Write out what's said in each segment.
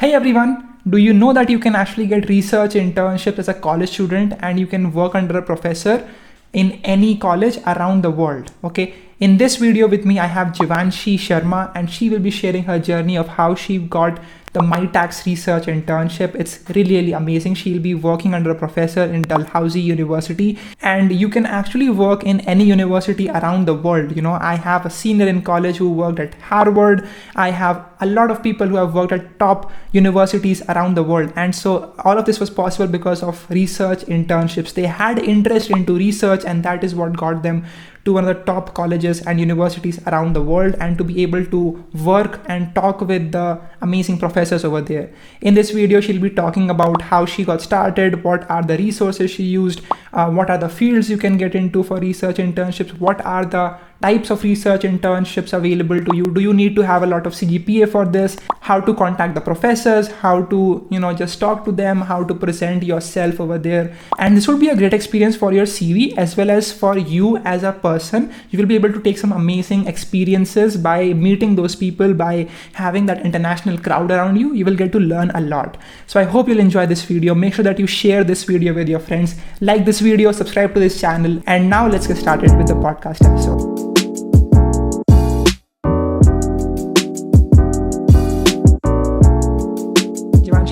Hey everyone, do you know that you can actually get research internships as a college student and you can work under a professor in any college around the world? Okay, in this video with me, I have Jeevanshi Sharma and she will be sharing her journey of how she got the MITACS research internship. It's really amazing. She'll be working under a professor in Dalhousie University, and you can actually work in any university around the world. I have a senior in college who worked at Harvard. I have a lot of people who have worked at top universities around the world, and so all of this was possible because of research internships. They had interest into research, and that is what got them to one of the top colleges and universities around the world, and to be able to work and talk with the amazing professors over there. In this video, she'll be talking about how she got started, what are the resources she used, what are the fields you can get into for research internships, what are the types of research internships available to you. Do you need to have a lot of CGPA for this? How to contact the professors, how to just talk to them, how to present yourself over there. And this would be a great experience for your CV as well as for you as a person. You will be able to take some amazing experiences by meeting those people, by having that international crowd around you. You will get to learn a lot. So I hope you'll enjoy this video. Make sure that you share this video with your friends, like this video, subscribe to this channel. And now let's get started with the podcast episode.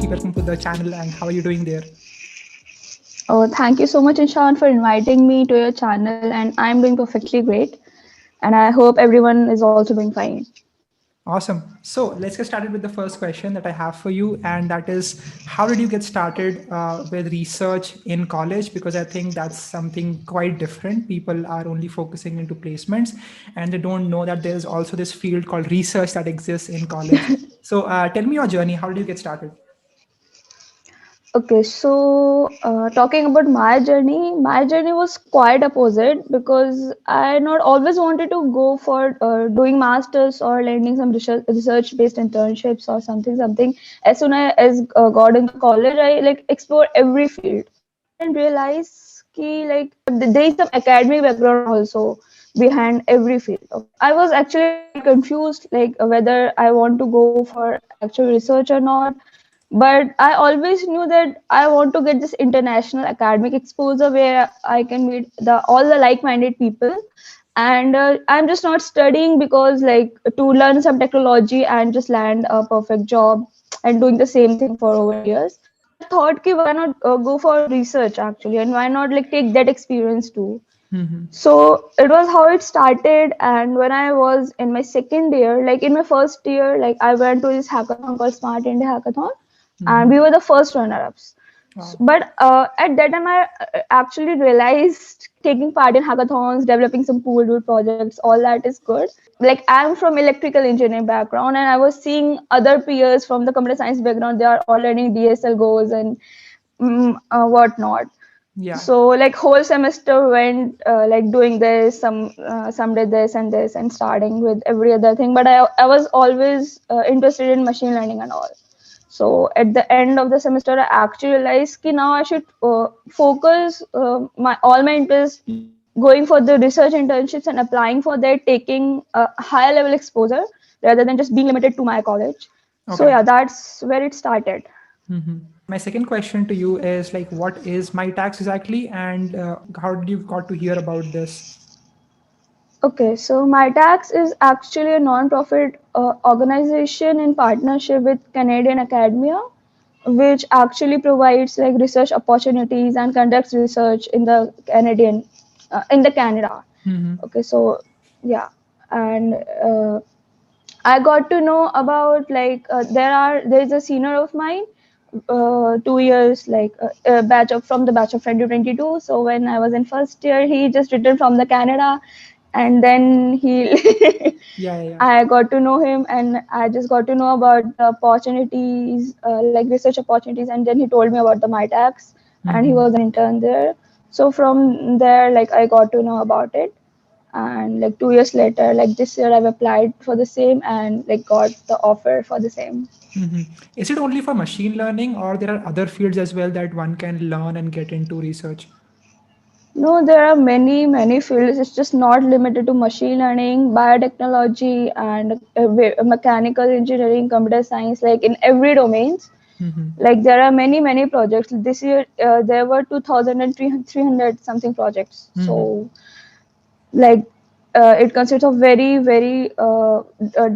Welcome to the channel, and how are you doing there? Oh, thank you so much, Ishan, for inviting me to your channel, and I'm doing perfectly great. And I hope everyone is also doing fine. Awesome. So let's get started with the first question that I have for you, and that is, how did you get started with research in college? Because I think that's something quite different. People are only focusing into placements, and they don't know that there's also this field called research that exists in college. So tell me your journey. How did you get started? Okay, so talking about my journey was quite opposite because I not always wanted to go for doing masters or landing some research based internships or something. As soon as got into college, I like explored every field. And realize ki like there is some academic background also behind every field. Okay. I was actually quite confused like whether I want to go for actual research or not, but I always knew that I want to get this international academic exposure where I can meet the all the like-minded people. And I'm just not studying because like to learn some technology and just land a perfect job and doing the same thing for over years. So I thought ki why not go for research actually, and why not like take that experience too. So it was how it started. And when I was in my second year, like in my first year, like I went to this hackathon called Smart India Hackathon, and we were the first runner-ups. Wow. But at that time, I actually realized taking part in hackathons, developing some cool projects, all that is good. Like I'm from electrical engineering background, and I was seeing other peers from the computer science background. They are all learning DSL goals and whatnot. Yeah. So like whole semester went like doing this, some did this and this, and starting with every other thing. But I was always interested in machine learning and all. So at the end of the semester, I actually realized that now I should focus my all my interest going for the research internships and applying for that, taking a higher level exposure rather than just being limited to my college. So Okay. yeah, that's where it started. My second question to you is like, what is MITACS exactly, and how did you got to hear about this? Okay, so MITACS is actually a non-profit organization in partnership with Canadian Academia, which actually provides like research opportunities and conducts research in the in the Canada. Okay, so yeah, and I got to know about like there is a senior of mine, 2 years like a batch of from the batch of 2022. So when I was in first year, he just returned from the Canada, and then Yeah. I got to know him, and I just got to know about the opportunities, like research opportunities, and then he told me about the MITACS, and he was an intern there. So from there, like I got to know about it, and like 2 years later, like this year, I've applied for the same and like got the offer for the same. Is it only for machine learning, or there are other fields as well that one can learn and get into research? No, there are many fields. It's just not limited to machine learning, biotechnology, and mechanical engineering, computer science. Like in every domains, Mm-hmm. like there are many projects. This year there were 2,300 something projects. So Mm-hmm. like it consists of very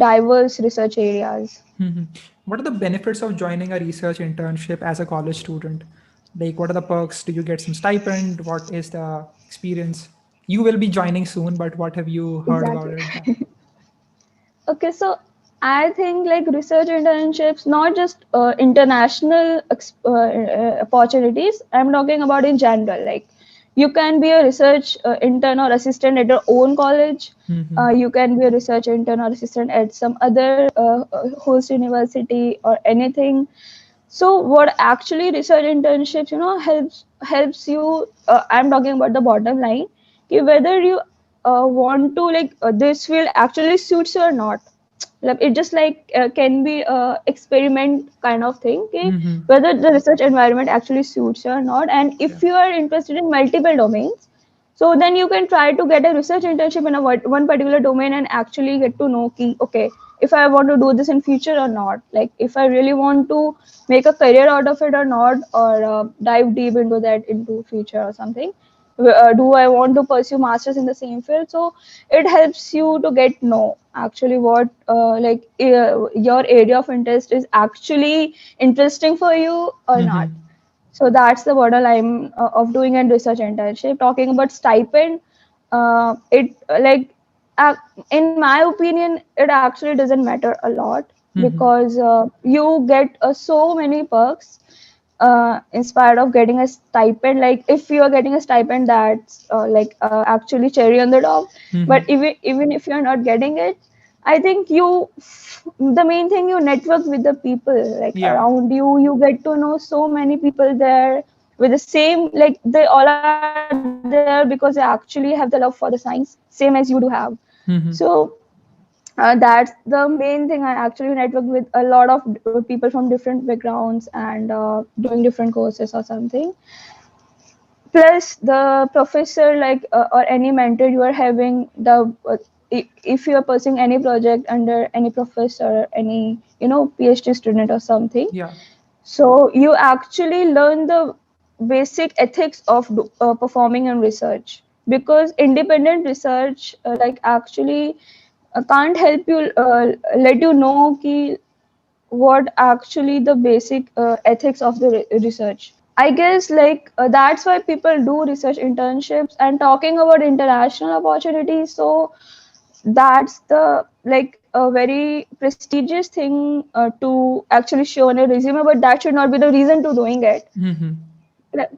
diverse research areas. Mm-hmm. What are the benefits of joining a research internship as a college student? Like, what are the perks? Do you get some stipend? What is the experience? You will be joining soon, but what have you heard about Exactly. it? Yeah. Okay, so I think like research internships, not just international opportunities. I'm talking about in general. Like you can be a research intern or assistant at your own college. Mm-hmm. You can be a research intern or assistant at some other host university or anything. So what actually research internships, helps you. I'm talking about the bottom line. Whether you want to like this field actually suits you or not. Like it just like can be a experiment kind of thing. Okay? Mm-hmm. Whether the research environment actually suits you or not, and Yeah. if you are interested in multiple domains, so then you can try to get a research internship in a one particular domain and actually get to know ki, okay, if I want to do this in future or not, like if I really want to make a career out of it or not, or dive deep into that into future or something. Do I want to pursue masters in the same field? So it helps you to get know actually what your area of interest is actually interesting for you or not. Mm-hmm. So that's the borderline of doing a research internship. Talking about stipend, it uh, in my opinion, it actually doesn't matter a lot Mm-hmm. because you get so many perks instead of getting a stipend. Like if you are getting a stipend, that's actually cherry on the top. Mm-hmm. But even if you're not getting it, I think the main thing, you network with the people like Yeah. around you. You get to know so many people there with the same, like they all are there because they actually have the love for the science, same as you do have. Mm-hmm. So that's the main thing. I actually network with a lot of people from different backgrounds and doing different courses or something. Plus the professor, like or any mentor you are having, if you are pursuing any project under any professor, any PhD student or something, Yeah. so you actually learn the basic ethics of performing and research, because independent research actually can't help you let you know ki what actually the basic ethics of the research. I guess that's why people do research internships. And talking about international opportunities, so that's the like a very prestigious thing to actually show on a resume, but that should not be the reason to doing it. Mm-hmm. Like,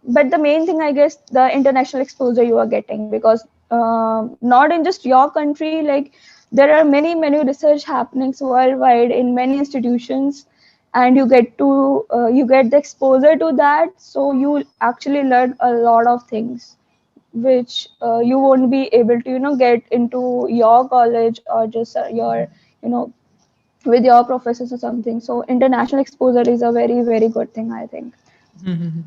but the main thing, I guess, the international exposure you are getting, because not in just your country, like there are many research happenings worldwide in many institutions, and you get the exposure to that, so you actually learn a lot of things which you won't be able to get into your college or just your you know with your professors or something. So international exposure is a very good thing, I think. Mm-hmm.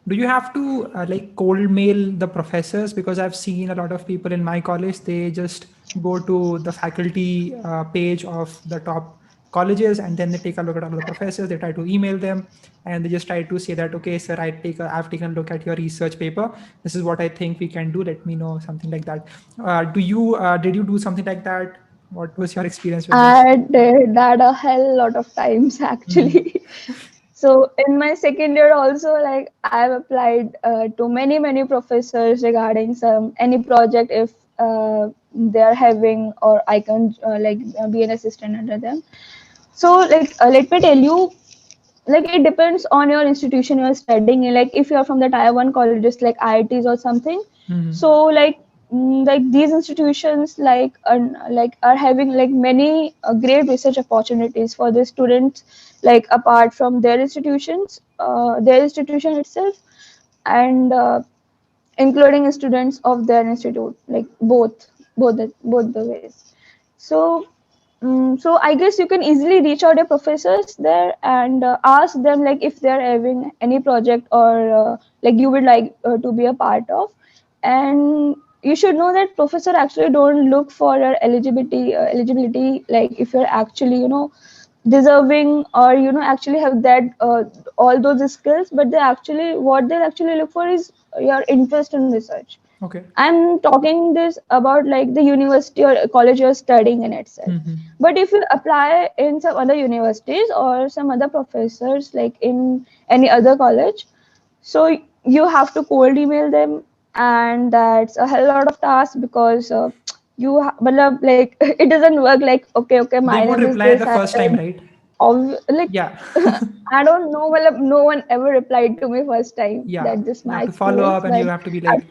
Do you have to like cold mail the professors? Because I've seen a lot of people in my college, they just go to the faculty page of the top colleges and then they take a look at all the professors, they try to email them and they just try to say that, okay, sir, I've taken a look at your research paper. This is what I think we can do. Let me know, something like that. Did you do something like that? What was your experience with this? I did that a hell lot of times Mm-hmm. actually. So in my second year also, like I've applied to many professors regarding some any project if they are having, or I can be an assistant under them. So let me tell you, like it depends on your institution you are studying in. Like if you are from the tier one colleges like IITs or something, Mm-hmm. so like these institutions are having like many great research opportunities for the students, like apart from their institution itself, and including students of their institute, like both the ways. So so I guess you can easily reach out to professors there and ask them like if they're having any project or like you would like to be a part of. And you should know that professor actually don't look for your eligibility, like if you're actually, deserving, or actually have that all those skills, but they actually, what they actually look for is your interest in research. Okay. I'm talking this about like the university or college you're studying in itself. Mm-hmm. But if you apply in some other universities or some other professors, like in any other college, so you have to cold email them, and that's a hell lot of task, because matlab, like it doesn't work like, okay, They my would name is reply this, the first time, right? like Yeah. I don't know, matlab, no one ever replied to me first time. Yeah. That's just You my have to follow experience, up and you but have to be I, like,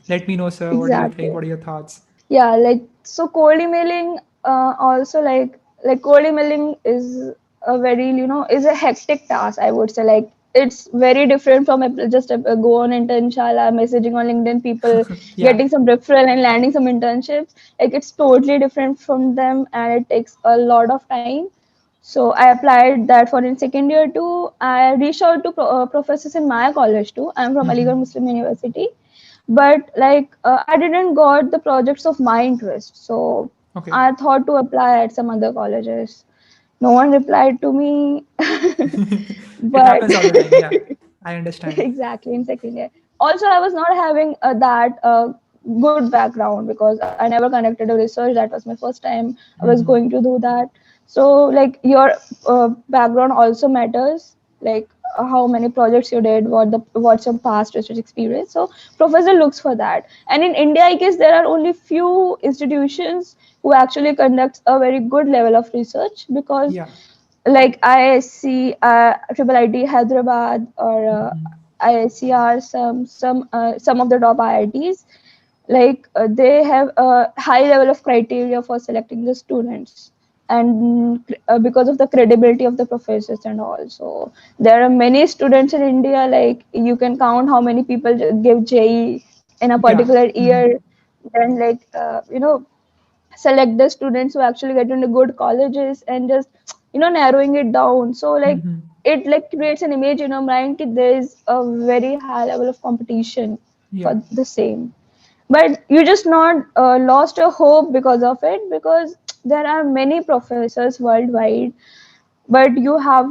let me know, sir, what do you think? exactly. What are your thoughts? Yeah, like so cold emailing, also like cold emailing is a very, is a hectic task, I would say. Like it's very different from just go on internshala, messaging on LinkedIn people, Yeah. getting some referral and landing some internships. Like it's totally different from them, and it takes a lot of time. So I applied that for in second year too. I reached out to professors in my college too. I'm from Mm-hmm. Aligarh Muslim University, but like I didn't got the projects of my interest, so Okay. I thought to apply at some other colleges. No one replied to me. It But happens all the time. Yeah. I understand. exactly, in second year also I was not having that good background, because I never conducted a research. That was my first time I was Mm-hmm. going to do that. So like your background also matters, like how many projects you did, what's your past research experience. So professor looks for that. And in India, I guess there are only few institutions who actually conducts a very good level of research, because Yeah. like IISc, Triple IT Hyderabad, or Mm-hmm. IICR, some of the top IITs, like they have a high level of criteria for selecting the students, and because of the credibility of the professors and all. So there are many students in India, like you can count how many people give JE in a Yeah. particular Mm-hmm. year, then like select the students who actually get into good colleges, and just narrowing it down. So like Mm-hmm. it like creates an image in your mind that there is a very high level of competition for Yeah. the same. But you just not lost your hope because of it, because there are many professors worldwide. But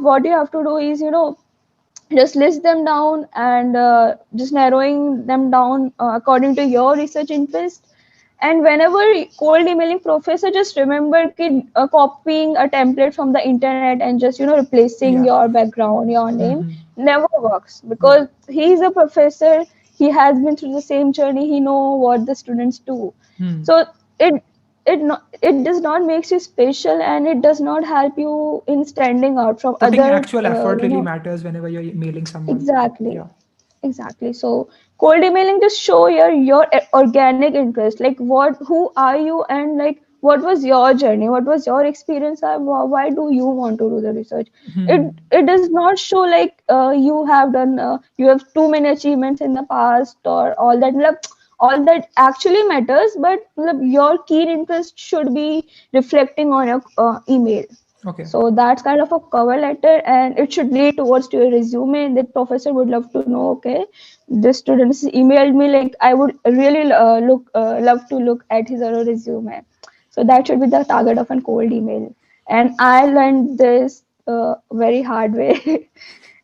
what you have to do is just list them down, and just narrowing them down according to your research interest. And whenever cold emailing professor, just remember copying a template from the internet and just replacing Yeah. your background, your name, Mm-hmm. never works, Yeah. because he is a professor. He has been through the same journey. He know what the students do. Hmm. So it it does not makes you special, and it does not help you in standing out from Putting other actual effort really matters whenever you're emailing someone. exactly. Yeah. Exactly. So cold emailing just show your organic interest, like who are you, and like what was your journey, what was your experience, why do you want to do the research. Hmm. It does not show like you have too many achievements in the past or all that. Like, all that actually matters, but like, your keen interest should be reflecting on your email. Okay. So that's kind of a cover letter, and it should lead towards to your resume. The professor would love to know, okay, this student has emailed me, like I would really love to look at his or her resume. So that should be the target of a cold email. And I learned this very hard way.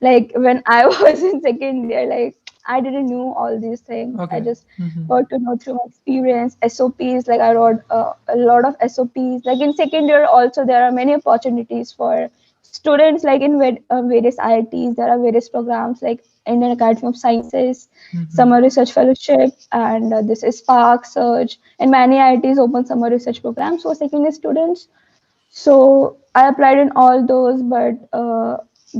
Like when I was in second year, like I didn't know all these things. I Okay. just Mm-hmm. got to know through my experience. SOPs, like I wrote a lot of SOPs. Like in second year, also there are many opportunities for students. Like in various IITs, there are various programs like Indian Academy of Sciences, Mm-hmm. Summer Research Fellowship, and this is Spark Search. And many IITs open summer research programs for second year students. So I applied in all those, but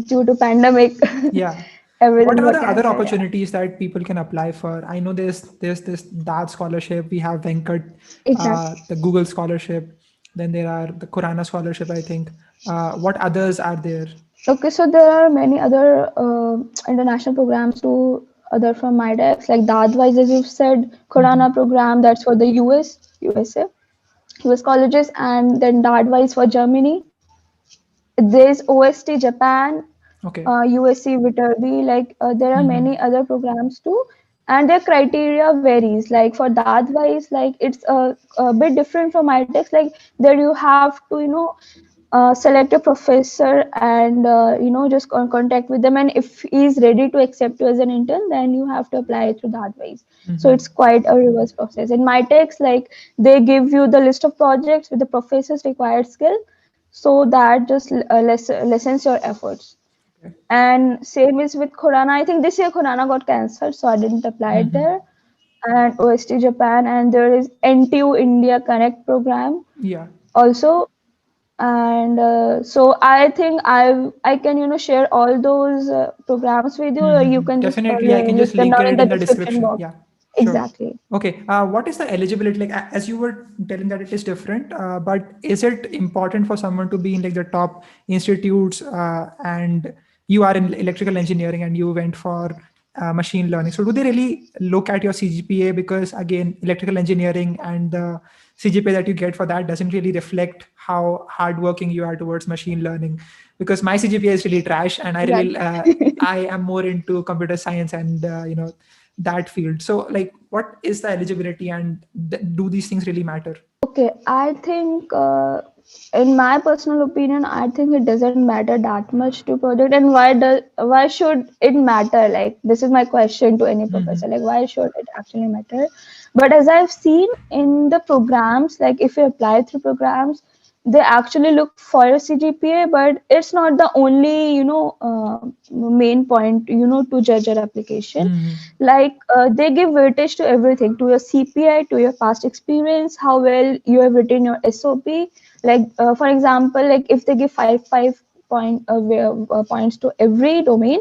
due to pandemic, Yeah. What everything are got the other cancelled. Yeah. opportunities that people can apply for? I know there's this DAD scholarship. We have Venkat, Exactly. the Google scholarship. Then there are the Kurana scholarship, I think. What others are there? Okay, so there are many other international programs too, other from MITACS, like the Advice, as you've said, Mm-hmm. Corona program, that's for the US colleges, and then the Advice for Germany. There's OST Japan, Okay. USC Viterbi, like there are Mm-hmm. many other programs too. and their criteria varies. Like for that wise, like it's a bit different from MITACS. Like there you have to, select a professor and just contact with them, and if he's ready to accept you as an intern, then you have to apply through that ways. So it's quite a reverse process. In MITACS, like they give you the list of projects with the professor's required skill, so that just lessens your efforts. Okay. And same is with Khurana. I think this year Khurana got cancelled, so I didn't apply it there. And OST Japan, and there is NTU India Connect program Yeah. also. And so I think I can share all those programs with you, or you can just Definitely, I can just list them link down in it the in the description description. box. Yeah, sure. Exactly. Okay, what is the eligibility? Like, as you were telling that it is different, but is it important for someone to be in like the top institutes, and you are in electrical engineering and you went for machine learning? So do they really look at your CGPA? Because again, electrical engineering and the CGPA that you get for that doesn't really reflect how hardworking you are towards machine learning. Because my CGPA is really trash, and I really Exactly. I am more into computer science and that field. So like, what is the eligibility, and do these things really matter? Okay, I think in my personal opinion, I think it doesn't matter that much to project. And why should it matter? Like this is my question to any professor. Like why should it actually matter? But as I've seen in the programs, like if you apply through programs, they actually look for a CGPA, but it's not the only main point to judge your application. Like they give weightage to everything, to your CPI, to your past experience, how well you have written your SOP. Like for example, like if they give points to every domain,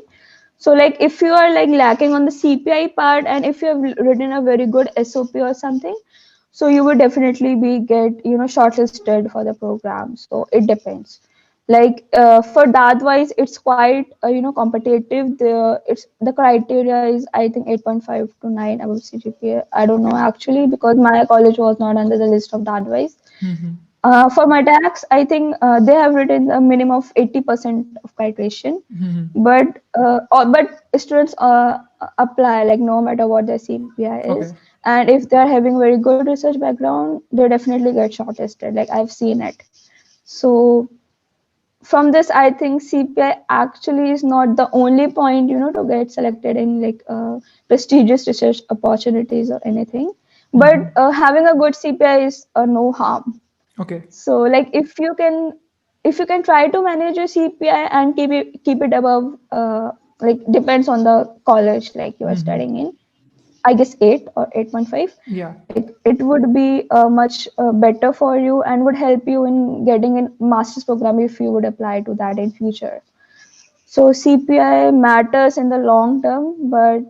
so like if you are like lacking on the CPI part, and if you have written a very good SOP or something, so you would definitely be get shortlisted for the program. So it depends. Like for that wise, it's quite competitive. The criteria is, I think, 8.5 to 9 above CGPA. I don't know actually, because my college was not under the list of that wise. For my tax, I think they have written a minimum of 80% of criteria, but students apply like no matter what their CPI is, Okay. and if they are having very good research background, they definitely get shortlisted. Like I've seen it. So from this, I think CPI actually is not the only point to get selected in like prestigious research opportunities or anything. But having a good CPI is no harm. Okay. So like if you can try to manage your CPI and keep it above, like depends on the college like you are studying in. I guess 8 or 8.5. Yeah. It would be much better for you and would help you in getting a master's program if you would apply to that in future. So CPI matters in the long term, but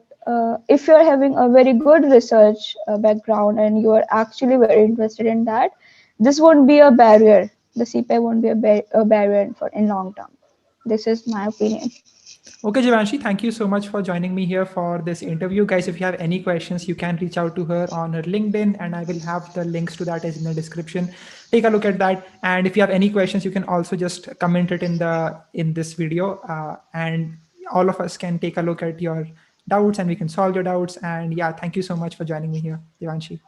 if you're having a very good research background and you are actually very interested in that, this won't be a barrier. The CPI won't be a barrier for in long term. This is my opinion. Okay, Jeevanshi, thank you so much for joining me here for this interview. Guys, if you have any questions, you can reach out to her on her LinkedIn, and I will have the links to that is in the description. Take a look at that. And if you have any questions, you can also just comment it in this video, and all of us can take a look at your doubts and we can solve your doubts. And yeah, thank you so much for joining me here, Jeevanshi.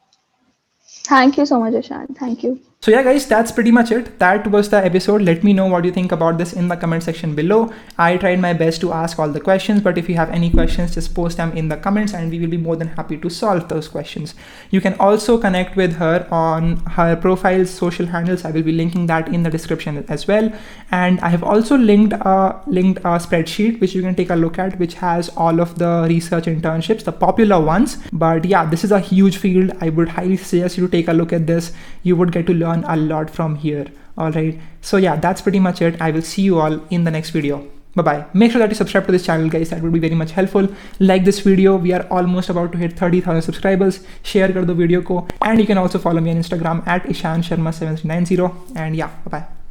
Thank you so much, Ishan. Thank you. So yeah, guys, that's pretty much it. That was the episode. Let me know what you think about this in the comment section below. I tried my best to ask all the questions, but if you have any questions, just post them in the comments and we will be more than happy to solve those questions. You can also connect with her on her profile's social handles. I will be linking that in the description as well. And I have also linked a spreadsheet which you can take a look at, which has all of the research internships, the popular ones. But yeah, this is a huge field. I would highly suggest you to take a look at this. You would get to learn a lot from here. All right, so yeah, that's pretty much it. I will see you all in the next video. Bye bye. Make sure that you subscribe to this channel, guys. That would be very much helpful. Like this video. We are almost about to hit 30,000 subscribers. Share kar do video ko, and you can also follow me on Instagram at Ishan Sharma 7390. And yeah, bye bye.